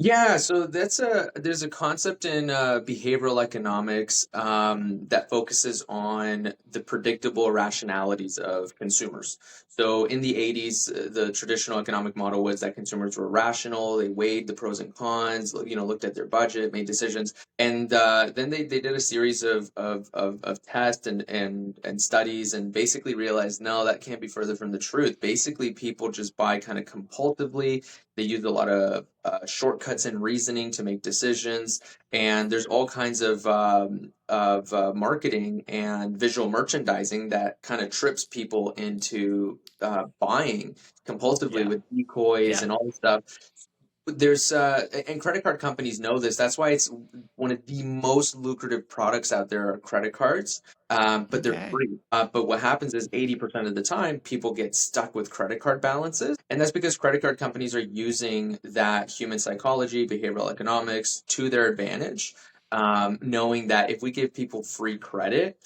Yeah, so there's a concept in behavioral economics that focuses on the predictable rationalities of consumers. So in the 80s, the traditional economic model was that consumers were rational. They weighed the pros and cons, looked at their budget, made decisions, and then they did a series of tests and studies, and basically realized no, that can't be further from the truth. Basically, people just buy kind of compulsively. They use a lot of shortcuts in reasoning to make decisions, and there's all kinds of marketing and visual merchandising that kind of trips people into buying compulsively Yeah. with decoys Yeah. and all this stuff. There's and credit card companies know this. That's why it's one of the most lucrative products out there are credit cards. But they're Okay. free. But what happens is 80% of the time people get stuck with credit card balances. And that's because credit card companies are using that human psychology, behavioral economics to their advantage, knowing that if we give people free credit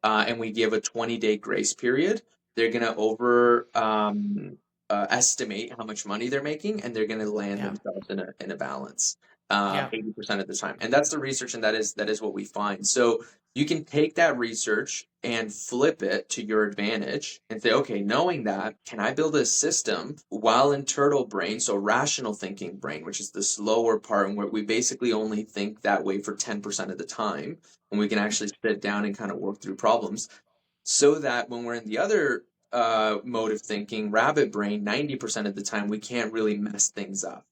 and we give a 20-day grace period, they're going to estimate how much money they're making, and they're going to land Yeah. themselves in a balance Yeah. 80% of the time. And that's the research, and that is what we find. So you can take that research and flip it to your advantage and say, okay, knowing that, can I build a system while in turtle brain, so rational thinking brain, which is the slower part, and where we basically only think that way for 10% of the time, and we can actually sit down and kind of work through problems so that when we're in the other mode of thinking, rabbit brain, 90% of the time, we can't really mess things up.